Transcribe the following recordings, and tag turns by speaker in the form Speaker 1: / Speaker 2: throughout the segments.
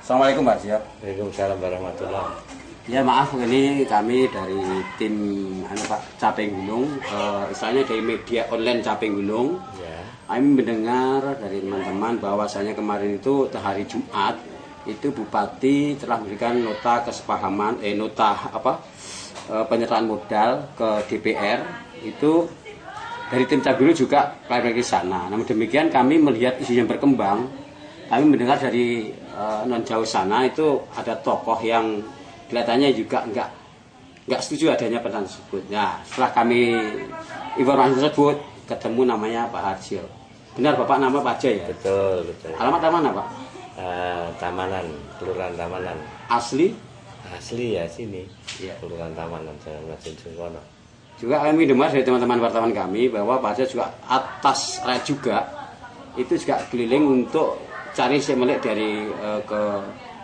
Speaker 1: Assalamualaikum Pak Siap.
Speaker 2: Waalaikumsalam warahmatullahi.
Speaker 1: Ya maaf, ini kami dari tim Pak Caping Gunung, istilahnya dari media online Caping Gunung.
Speaker 2: Ya.
Speaker 1: Kami mendengar dari teman-teman bahwasanya kemarin itu hari Jumat itu Bupati telah memberikan nota kesepahaman, penyerahan modal ke DPR itu dari tim Caping Gunung juga klarifikasi sana. Namun demikian kami melihat isu yang berkembang, kami mendengar dari non jauh sana itu ada tokoh yang kelihatannya juga nggak setuju adanya pertanyaan tersebut. Nah, setelah kami informasi tersebut ketemu namanya Pak Harjo. Benar Bapak nama Pak Harjo ya?
Speaker 2: Betul.
Speaker 1: Alamat mana Pak?
Speaker 2: Tamanan, Kelurahan Tamanan.
Speaker 1: Asli
Speaker 2: ya sini.
Speaker 1: Ya.
Speaker 2: Kelurahan Tamanan, Jalan Majin Sungkono.
Speaker 1: Juga kami dengar dari teman-teman wartawan kami bahwa Pak Harjo juga atas rakyat juga itu juga keliling untuk cari semelek dari ke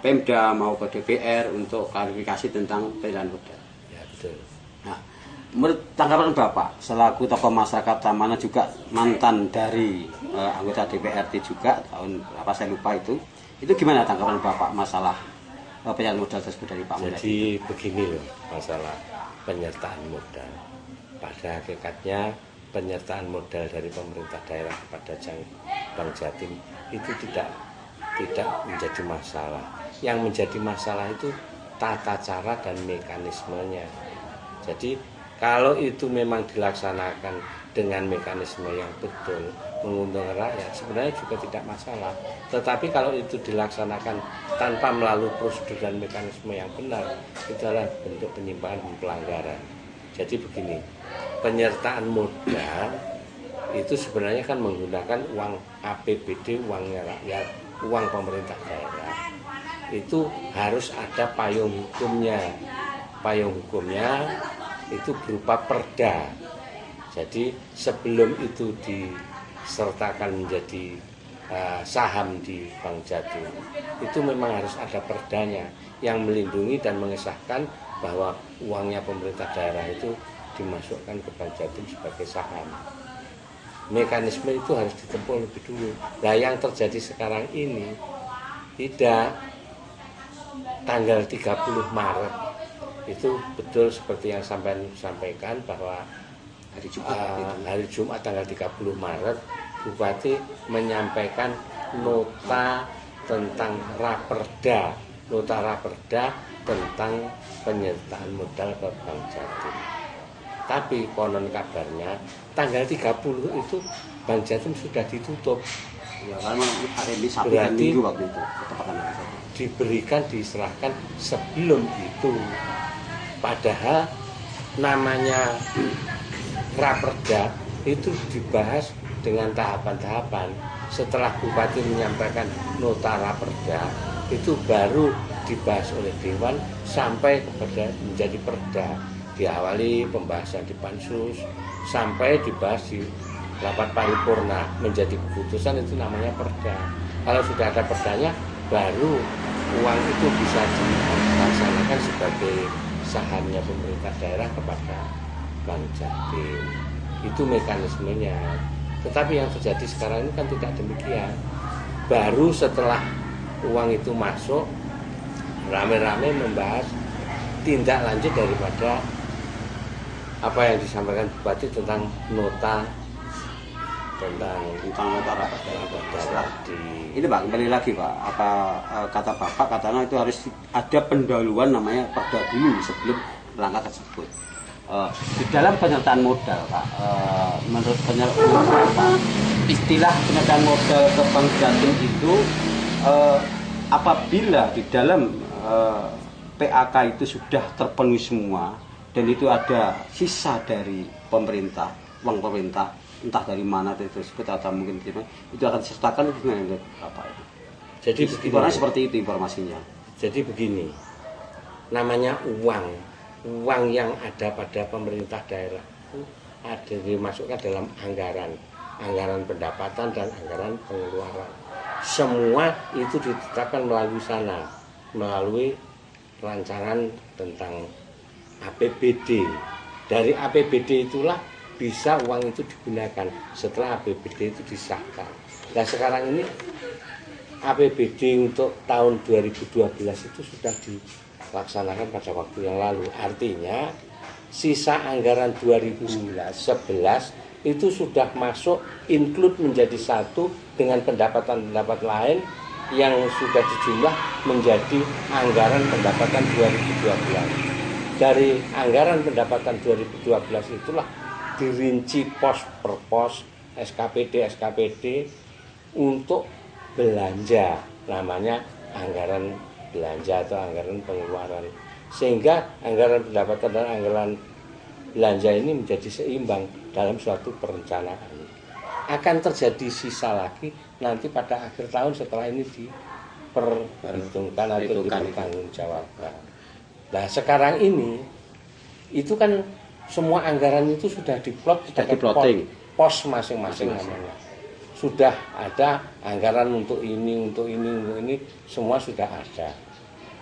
Speaker 1: Pemda mau ke DPR untuk klarifikasi tentang penyerahan modal.
Speaker 2: Ya betul.
Speaker 1: Nah, menurut tanggapan Bapak selaku tokoh masyarakat Tamanan juga mantan dari anggota DPRD juga tahun apa saya lupa itu gimana tanggapan Bapak masalah penyerahan modal tersebut dari Pak Muladi?
Speaker 2: Jadi begini loh masalah penyertaan modal. Pada hakikatnya penyertaan modal dari pemerintah daerah kepada Bank Jatim itu tidak menjadi masalah. Yang menjadi masalah itu tata cara dan mekanismenya. Jadi kalau itu memang dilaksanakan dengan mekanisme yang betul menguntungkan rakyat sebenarnya juga tidak masalah. Tetapi kalau itu dilaksanakan tanpa melalui prosedur dan mekanisme yang benar, itu adalah bentuk penyimpangan dan pelanggaran. Jadi begini, penyertaan modal itu sebenarnya kan menggunakan uang APBD, uangnya rakyat, uang pemerintah daerah. Itu harus ada payung hukumnya. Payung hukumnya itu berupa perda. Jadi sebelum itu disertakan menjadi saham di Bank Jatim, itu memang harus ada perdanya yang melindungi dan mengesahkan bahwa uangnya pemerintah daerah itu dimasukkan ke Bank Jatim sebagai saham. Mekanisme itu harus ditempuh lebih dulu. Nah, yang terjadi sekarang ini tidak. Tanggal 30 Maret itu betul seperti yang sampaikan bahwa hari Jumat tanggal 30 Maret Bupati menyampaikan nota tentang raperda tentang penyertaan modal ke Bank Jatim. Tapi konon kabarnya tanggal 30 itu Bank Jatim sudah ditutup.
Speaker 1: Ya, karena ada di Sabtu dan Minggu waktu itu
Speaker 2: diserahkan sebelum itu. Padahal namanya raperda itu dibahas dengan tahapan-tahapan. Setelah Bupati menyampaikan nota raperda, itu baru dibahas oleh Dewan sampai kepada menjadi perda. Diawali pembahasan di Pansus sampai dibahas di rapat paripurna menjadi keputusan, itu namanya perda. Kalau sudah ada perdanya, baru uang itu bisa dilaksanakan sebagai sahamnya pemerintah daerah kepada Bank Jatim. Itu mekanismenya. Tetapi yang terjadi sekarang ini kan tidak demikian. Baru setelah uang itu masuk, rame-rame membahas tindak lanjut daripada apa yang disampaikan Bupati tentang nota raperda.
Speaker 1: Ini Pak, kembali lagi Pak, apa kata Bapak katanya itu harus ada pendahuluan namanya perda dulu sebelum langkah tersebut. Di dalam penyertaan modal Pak, menurut Bapak, istilah penyertaan modal ke Bank Jatim itu apabila di dalam PAK itu sudah terpenuhi semua dan itu ada sisa dari pemerintah, uang pemerintah entah dari mana tersebut atau mungkin itu akan disertakan dengan apa itu. Jadi begini, seperti itu informasinya.
Speaker 2: Jadi begini, namanya uang yang ada pada pemerintah daerah itu ada dimasukkan dalam anggaran pendapatan dan anggaran pengeluaran. Semua itu ditetapkan melalui sana, melalui rancangan tentang APBD. Dari APBD itulah bisa uang itu digunakan setelah APBD itu disahkan. Nah sekarang ini APBD untuk tahun 2012 itu sudah dilaksanakan pada waktu yang lalu. Artinya sisa anggaran 2011 itu sudah masuk include menjadi satu dengan pendapatan-pendapat lain yang sudah dijumlah menjadi anggaran pendapatan 2012. Dari anggaran pendapatan 2012 itulah dirinci pos per pos, SKPD untuk belanja, namanya anggaran belanja atau anggaran pengeluaran, sehingga anggaran pendapatan dan anggaran belanja ini menjadi seimbang dalam suatu perencanaan. Akan terjadi sisa lagi nanti pada akhir tahun setelah ini diperhitungkan atau dipertanggungjawabkan. Nah sekarang ini itu kan semua anggaran itu sudah diplot, sudah
Speaker 1: diplotting
Speaker 2: pos masing-masing namanya. Sudah ada anggaran untuk ini, semua sudah ada.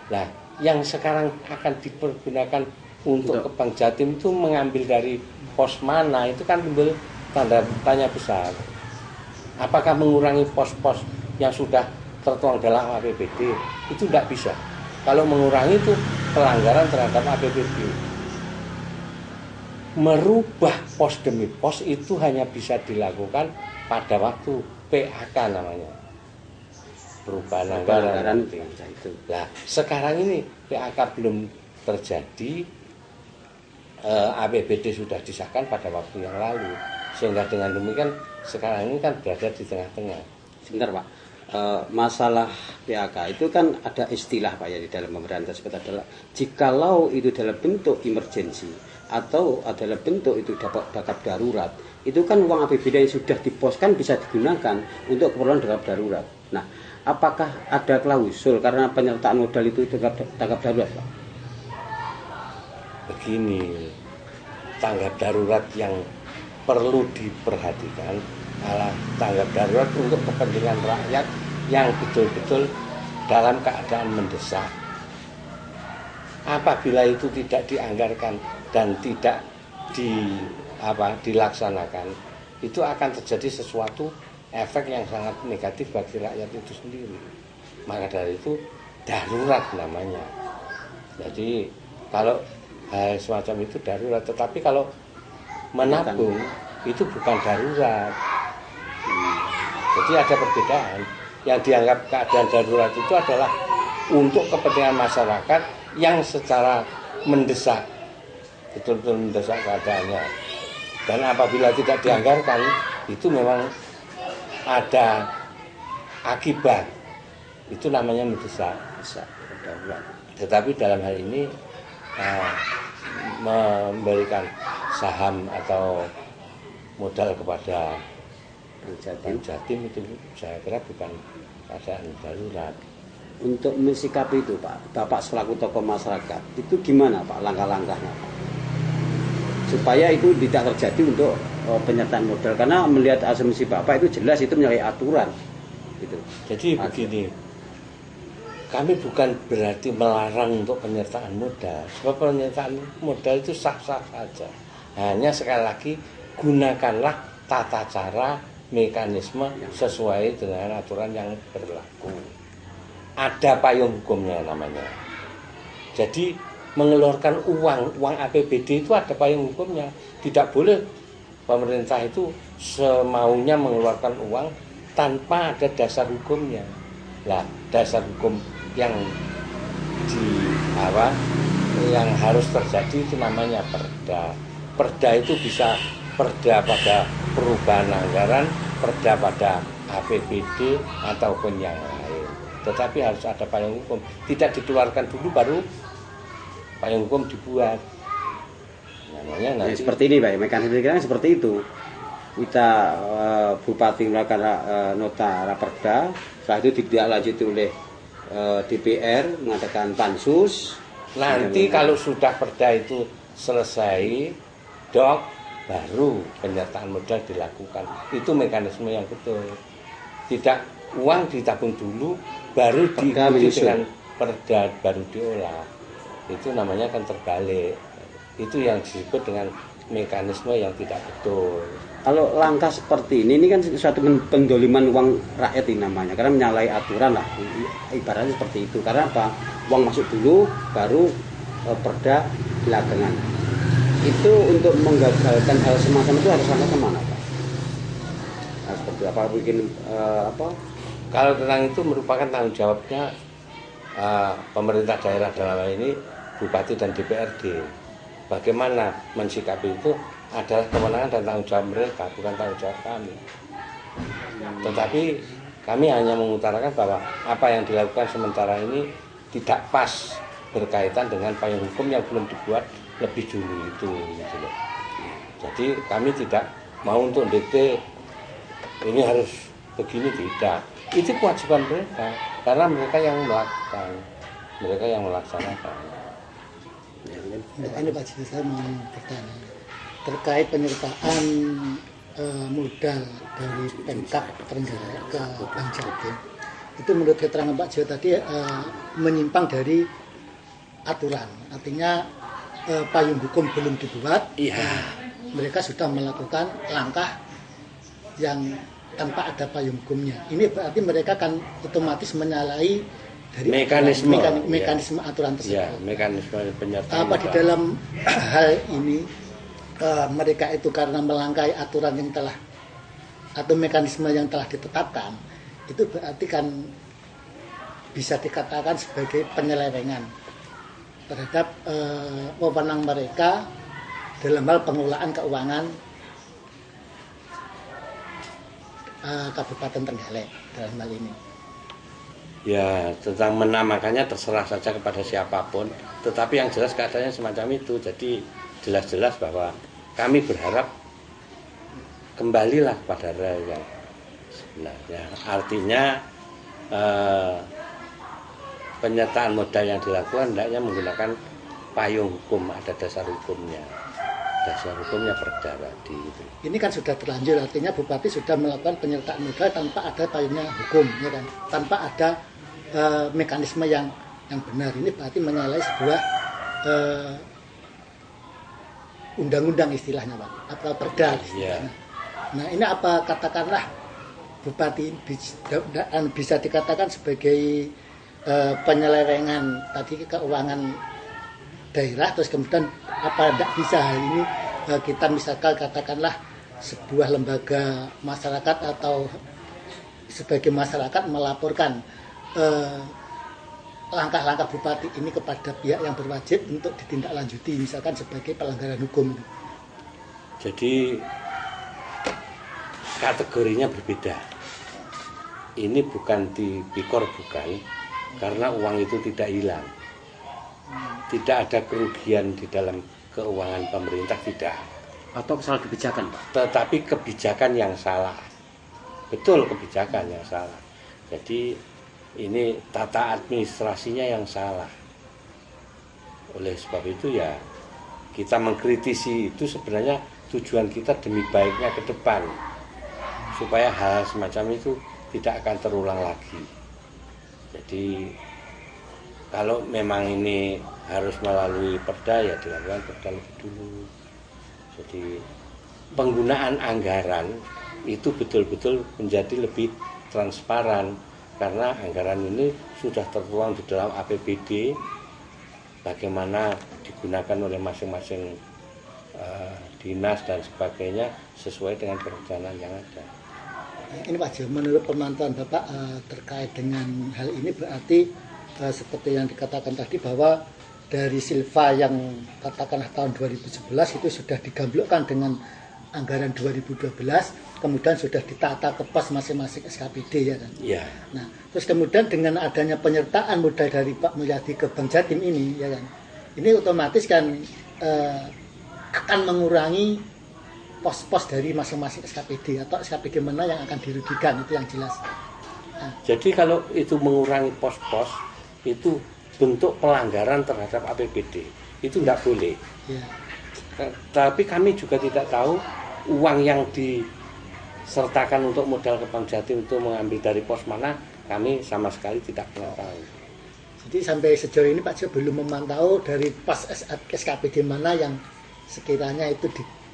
Speaker 2: Nah, yang sekarang akan dipergunakan untuk ke Bank Jatim itu mengambil dari pos mana, itu kan timbul tanda tanya besar. Apakah mengurangi pos-pos yang sudah tertuang dalam APBD? Itu tidak bisa. Kalau mengurangi itu pelanggaran terhadap APBD. Merubah pos demi pos itu hanya bisa dilakukan pada waktu PAK namanya, perubahan anggaran itu. Nah sekarang ini PAK belum terjadi, APBD sudah disahkan pada waktu yang lalu, sehingga dengan demikian sekarang ini kan berada di tengah-tengah.
Speaker 1: Sebentar Pak, masalah PAK itu kan ada istilah Pak ya di dalam pemerintahan tersebut adalah jikalau itu dalam bentuk emergensi atau adalah bentuk itu dapat darurat, itu kan uang APBD yang sudah diposkan bisa digunakan untuk keperluan darurat. Nah, apakah ada klausul karena penyertaan modal itu tanggap darurat Pak?
Speaker 2: Begini, tanggap darurat yang perlu diperhatikan adalah tanggap darurat untuk kepentingan rakyat yang betul-betul dalam keadaan mendesak. Apabila itu tidak dianggarkan dan tidak dilaksanakan, itu akan terjadi sesuatu efek yang sangat negatif bagi rakyat itu sendiri. Maka dari itu darurat namanya. Jadi kalau hal semacam itu darurat, tetapi kalau menabung itu bukan darurat. Jadi ada perbedaan. Yang dianggap keadaan darurat itu adalah untuk kepentingan masyarakat yang secara mendesak, betul-betul mendesak keadaannya. Dan apabila tidak dianggarkan, itu memang ada akibat. Itu namanya mendesak. Tetapi dalam hal ini memberikan saham atau modal kepada Bank Jatim itu saya kira bukan keadaan darurat.
Speaker 1: Untuk mensikapi itu Pak, Bapak selaku tokoh masyarakat, itu gimana Pak langkah-langkahnya Pak? Supaya itu tidak terjadi untuk penyertaan modal, karena melihat asumsi Bapak itu jelas itu menyalahi aturan. Gitu.
Speaker 2: Jadi begini, kami bukan berarti melarang untuk penyertaan modal, sebab penyertaan modal itu sah-sah saja. Hanya sekali lagi gunakanlah tata cara, mekanisme sesuai dengan aturan yang berlaku. Ada payung hukumnya namanya. Jadi mengeluarkan uang APBD itu ada payung hukumnya. Tidak boleh pemerintah itu semaunya mengeluarkan uang tanpa ada dasar hukumnya. Nah, dasar hukum yang yang harus terjadi itu namanya perda. Perda itu bisa perda pada perubahan anggaran, perda pada APBD ataupun yang lain. Tetapi harus ada payung hukum. Tidak dikeluarkan dulu baru payung hukum dibuat. Namanya nanti
Speaker 1: seperti ini Pak, mekanisme kita seperti itu. Kita bupati melakukan nota raperda, setelah itu ditindaklanjuti oleh DPR mengadakan pansus.
Speaker 2: Nanti kalau sudah perda itu selesai, baru penyertaan modal dilakukan. Itu mekanisme yang betul. Tidak uang ditabung dulu, baru diikuti dengan perda baru diolah. Itu namanya kan terbalik. Itu yang disebut dengan mekanisme yang tidak betul.
Speaker 1: Kalau langkah seperti ini kan suatu pendoliman uang rakyat ini namanya, karena menyalahi aturan lah, ibaratnya seperti itu. Karena apa? Uang masuk dulu, baru perda belakangan. Itu untuk menggagalkan hal semacam itu harus langkah kemana, Pak? Nah, seperti apa bikin apa?
Speaker 2: Kalau tentang itu merupakan tanggung jawabnya pemerintah daerah dalam hal ini Bupati dan DPRD. Bagaimana mensikapi itu adalah kewenangan dan tanggung jawab mereka, bukan tanggung jawab kami. Tetapi kami hanya mengutarakan bahwa apa yang dilakukan sementara ini tidak pas berkaitan dengan payung hukum yang belum dibuat lebih dulu itu. Gitu loh. Jadi kami tidak mau untuk dikte ini harus begini, tidak. Itu kewajiban mereka karena mereka yang melakukan, mereka yang melaksanakan.
Speaker 3: Ini Pak Jika, saya mau bertanya terkait penyertaan modal dari Pemkab Trenggalek ke Bank Jatim. Itu menurut keterangan Pak Jo tadi menyimpang dari aturan. Artinya payung hukum belum dibuat. Iya. Mereka sudah melakukan langkah yang tanpa ada payung hukumnya. Ini berarti mereka kan otomatis menyalahi dari mekanisme aturan tersebut.
Speaker 2: Ya, mekanisme penyertaan.
Speaker 3: Apa di dalam hal ini mereka itu karena melangkahi aturan yang telah atau mekanisme yang telah ditetapkan, itu berarti kan bisa dikatakan sebagai penyelewengan terhadap wewenang mereka dalam hal pengelolaan keuangan Kabupaten Trenggalek dalam hal ini.
Speaker 2: Ya, tentang menamakannya terserah saja kepada siapapun, tetapi yang jelas keadaannya semacam itu. Jadi jelas-jelas bahwa kami berharap kembalilah pada rel yang sebenarnya. Artinya penyertaan modal yang dilakukan hendaknya menggunakan payung hukum, ada dasar hukumnya. Dasar hukumnya perda tadi.
Speaker 3: Ini kan sudah terlanjur, artinya Bupati sudah melakukan penyertaan modal tanpa ada payungnya hukum, ya kan? Tanpa ada mekanisme yang benar. Ini berarti menyalahi sebuah undang-undang istilahnya, Pak, atau perda istilahnya. Nah, ini apa katakanlah Bupati bisa dikatakan sebagai penyelewengan tadi keuangan daerah, terus kemudian apa tidak bisa hal ini kita misalkan katakanlah sebuah lembaga masyarakat atau sebagai masyarakat melaporkan langkah-langkah Bupati ini kepada pihak yang berwajib untuk ditindaklanjuti, misalkan sebagai pelanggaran hukum.
Speaker 2: Jadi kategorinya berbeda. Ini bukan tipikor, bukan, karena uang itu tidak hilang. Tidak ada kerugian di dalam keuangan pemerintah, tidak.
Speaker 1: Atau kesalahan kebijakan, Pak?
Speaker 2: Tetapi kebijakan yang salah. Betul, kebijakan yang salah. Jadi ini tata administrasinya yang salah. Oleh sebab itu ya kita mengkritisi itu sebenarnya tujuan kita demi baiknya ke depan. Supaya hal semacam itu tidak akan terulang lagi. Jadi kalau memang ini harus melalui perda, ya dilakukan perda lebih dulu. Jadi penggunaan anggaran itu betul-betul menjadi lebih transparan karena anggaran ini sudah tertuang di dalam APBD, bagaimana digunakan oleh masing-masing dinas dan sebagainya sesuai dengan perencanaan yang ada.
Speaker 3: Ini Pak Jo, menurut pemantauan Bapak terkait dengan hal ini berarti seperti yang dikatakan tadi bahwa dari Silva yang katakanlah tahun 2011 itu sudah digamblokkan dengan anggaran 2012, kemudian sudah ditata ke pos masing-masing SKPD, ya kan?
Speaker 2: Iya.
Speaker 3: Nah, terus kemudian dengan adanya penyertaan modal dari Pak Mulyadi ke Bank Jatim ini, ya kan? Ini otomatis kan akan mengurangi pos-pos dari masing-masing SKPD atau SKPD mana yang akan dirugikan, itu yang jelas. Nah.
Speaker 2: Jadi kalau itu mengurangi pos-pos, itu bentuk pelanggaran terhadap APBD, itu tidak boleh.
Speaker 3: Ya.
Speaker 2: Tapi kami juga tidak tahu uang yang disertakan untuk modal ke Bank Jatim itu mengambil dari pos mana, kami sama sekali tidak pernah tahu.
Speaker 3: Jadi sampai sejauh ini Pak Jo belum memantau dari pos SKPD mana yang sekiranya itu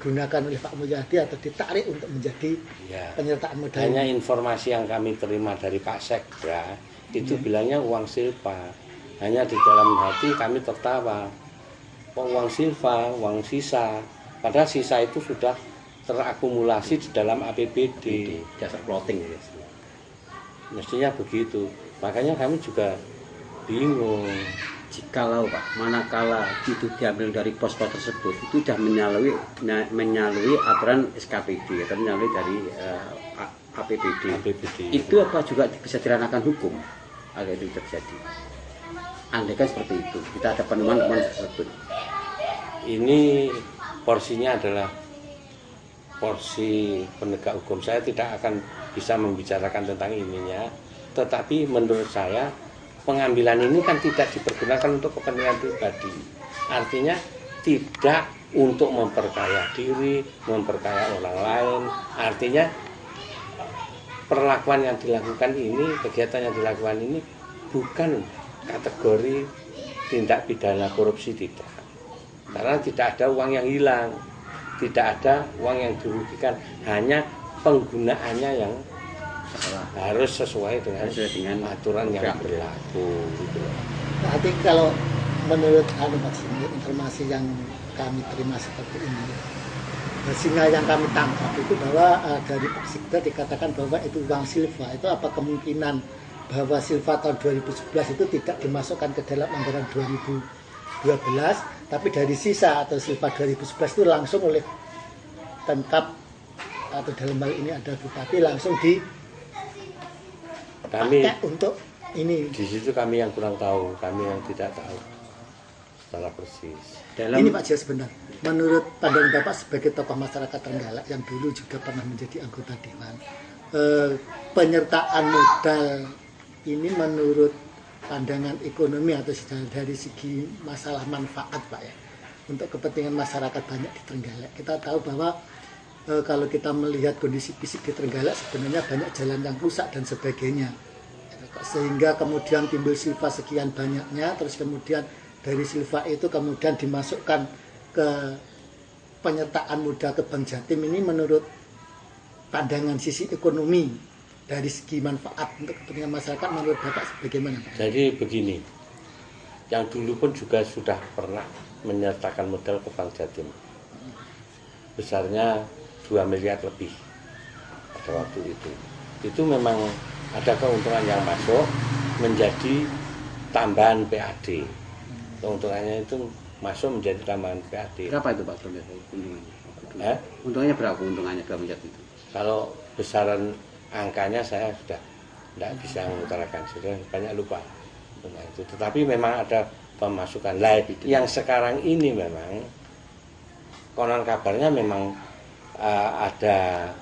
Speaker 3: digunakan oleh Pak Mulyadi atau ditarik untuk menjadi
Speaker 2: Ya.
Speaker 3: penyertaan modal.
Speaker 2: Hanya informasi yang kami terima dari Pak Sekda itu bilangnya uang silva. Hanya di dalam hati kami tertawa. Kok uang silva, uang sisa. Padahal sisa itu sudah terakumulasi di dalam APBD.
Speaker 1: Dasar plotting ya.
Speaker 2: Mestinya begitu. Makanya kami juga bingung.
Speaker 1: Jikalau Pak, manakala itu diambil dari pos-pos tersebut, itu sudah menyalahi aturan SKPD atau menyalahi dari APBD. Itu apa juga bisa diranakan hukum agar itu terjadi? Andaikan seperti itu, kita ada penemuan tersebut.
Speaker 2: Ini porsinya adalah porsi penegak hukum. Saya tidak akan bisa membicarakan tentang ininya, tetapi menurut saya pengambilan ini kan tidak dipergunakan untuk kepentingan pribadi. Artinya tidak untuk memperkaya diri, memperkaya orang lain. Artinya perlakuan yang dilakukan ini, kegiatan yang dilakukan ini bukan kategori tindak pidana korupsi, tidak. Karena tidak ada uang yang hilang, tidak ada uang yang dirugikan, hanya penggunaannya yang harus sesuai dengan aturan yang berlaku.
Speaker 3: Berarti kalau menurut informasi yang kami terima seperti ini, sinyal yang kami tangkap itu bahwa dari Pak Sekda dikatakan bahwa itu uang silva. Itu apa kemungkinan bahwa silva tahun 2011 itu tidak dimasukkan ke dalam anggaran 2012, tapi dari sisa atau silva 2011 itu langsung oleh Pemkab atau dalam hal ini ada Bupati langsung
Speaker 2: kami
Speaker 3: untuk ini.
Speaker 2: Di situ kami yang kurang tahu, kami yang tidak tahu secara persis.
Speaker 3: Ini Pak Jas benar. Menurut pandangan Bapak sebagai tokoh masyarakat Trenggalek yang dulu juga pernah menjadi anggota dewan, penyertaan modal ini menurut pandangan ekonomi atau dari segi masalah manfaat Pak ya, untuk kepentingan masyarakat banyak di Trenggalek. Kita tahu bahwa kalau kita melihat kondisi fisik di Trenggalek sebenarnya banyak jalan yang rusak dan sebagainya, sehingga kemudian timbul silva sekian banyaknya, terus kemudian dari silva itu kemudian dimasukkan ke penyertaan modal ke Bank Jatim. Ini menurut pandangan sisi ekonomi dari segi manfaat untuk kepentingan masyarakat menurut Bapak bagaimana?
Speaker 2: Jadi begini, yang dulu pun juga sudah pernah menyertakan modal ke Bank Jatim, besarnya 2 miliar lebih pada waktu itu. Itu memang ada keuntungan yang masuk menjadi tambahan PAD. Keuntungannya itu masuk menjadi tambahan PAD.
Speaker 1: Berapa itu Pak keuntungannya? Untungnya berapa keuntungannya Bank Jatim itu?
Speaker 2: Kalau besaran angkanya saya sudah tidak bisa mengutarakan, sudah banyak lupa. Itu. Tetapi memang ada pemasukan lain. Yang sekarang ini memang konon kabarnya memang ada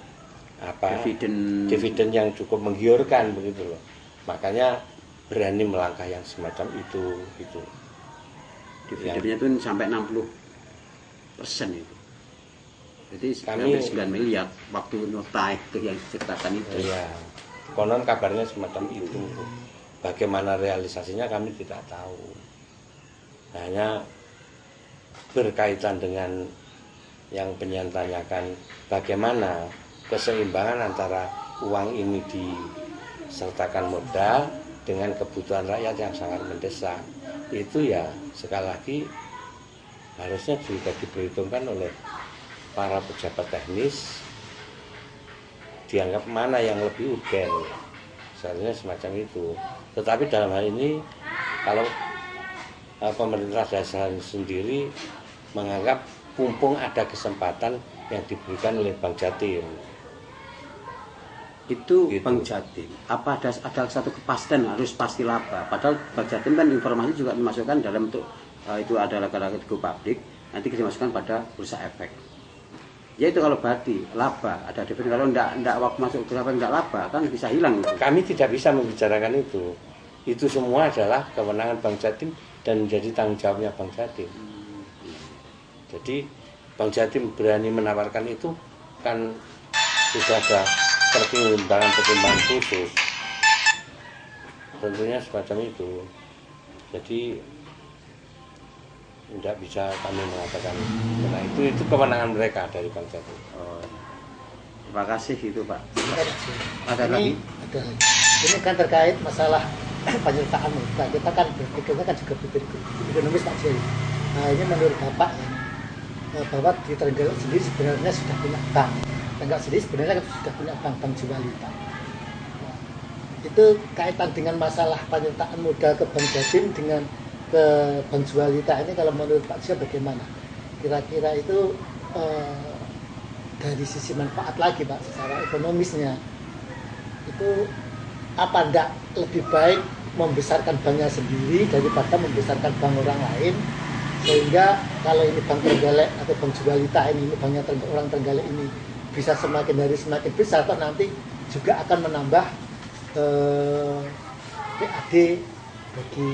Speaker 2: dividen yang cukup menggiurkan begitu loh. Makanya berani melangkah yang semacam itu gitu.
Speaker 1: Dividennya itu sampai 60% itu. Jadi kami 9 miliar waktu nota itu yang diceritakan itu.
Speaker 2: Iya. Konon kabarnya semacam itu. Bagaimana realisasinya kami tidak tahu. Hanya berkaitan dengan yang penyian tanyakan bagaimana keseimbangan antara uang ini disertakan modal dengan kebutuhan rakyat yang sangat mendesak. Itu ya sekali lagi harusnya juga diperhitungkan oleh para pejabat teknis, dianggap mana yang lebih urgen, seharusnya semacam itu. Tetapi dalam hal ini kalau pemerintah daerah sendiri menganggap mumpung ada kesempatan yang diberikan oleh Bank Jatim.
Speaker 1: Itu gitu. Bank Jatim, apa ada satu kepastian harus pasti laba? Padahal Bank Jatim kan informasi juga dimasukkan dalam bentuk itu adalah go public, nanti dimasukkan pada bursa efek. Ya itu kalau berarti laba, ada dividen. Kalau enggak waktu masuk ke apa enggak laba kan bisa hilang itu.
Speaker 2: Kami tidak bisa membicarakan itu. Itu semua adalah kewenangan Bank Jatim dan menjadi tanggung jawabnya Bank Jatim. Jadi Bank Jatim berani menawarkan itu kan sudah ada pertimbangan khusus. Tentunya semacam itu. Jadi tidak bisa kami mengatakan karena itu kewenangan mereka dari Bank Jatim.
Speaker 1: Oh, terima kasih itu Pak.
Speaker 3: Ada lagi? Ada lagi. Ini kan terkait masalah penyertaan modal. Kita kan berpikirnya kan juga berpikir ekonomis Pak Jerry. Nah ini menurut Bapak bahwa di Trenggalek sendiri sebenarnya sudah punya bank. Trenggalek sendiri sebenarnya sudah punya bank Jiwalita. Nah, itu kaitan dengan masalah penyertaan modal ke Bank Jatim dengan ke Bank Jiwalita ini kalau menurut Pak Sia bagaimana? Kira-kira itu dari sisi manfaat lagi Pak, secara ekonomisnya itu apa enggak lebih baik membesarkan banknya sendiri daripada membesarkan bank orang lain, sehingga kalau ini Bank Trenggalek atau Bank Jiwalita ini banknya orang Trenggalek ini bisa semakin hari semakin besar, atau nanti juga akan menambah PAD bagi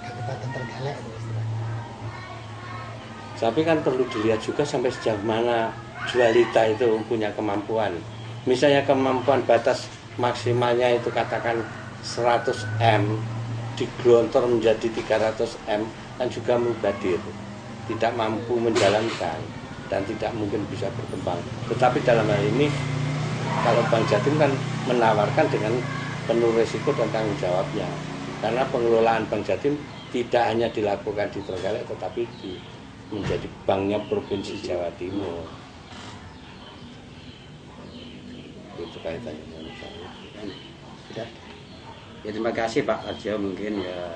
Speaker 3: Kabupaten Trenggalek.
Speaker 2: Tapi kan perlu dilihat juga sampai sejauh mana Jiwalita itu punya kemampuan. Misalnya kemampuan batas maksimalnya itu katakan 100 M, digelontor menjadi 300 M, kan juga mubadir, tidak mampu menjalankan dan tidak mungkin bisa berkembang. Tetapi dalam hal ini kalau Bank Jatim kan menawarkan dengan penuh risiko dan tanggung jawabnya, karena pengelolaan Bank Jatim tidak hanya dilakukan di Trenggalek tetapi menjadi banknya Provinsi Jawa Timur. Itu kaitannya menurut saya.
Speaker 1: Ya terima kasih Pak Arjo, mungkin ya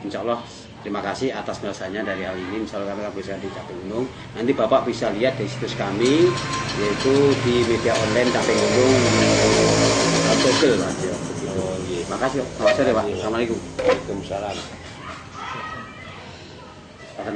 Speaker 1: insya Allah terima kasih atas penjelasannya dari hal ini. Insya Allah kami akan bisa di Caping Gunung. Nanti Bapak bisa lihat di situs kami, yaitu di media online Caping Gunung sosial Pak Arjo.
Speaker 2: Oh iya.
Speaker 1: Terima kasih Pak. Selamat sore Pak. Assalamualaikum.
Speaker 2: Waalaikumsalam.
Speaker 1: Silakan.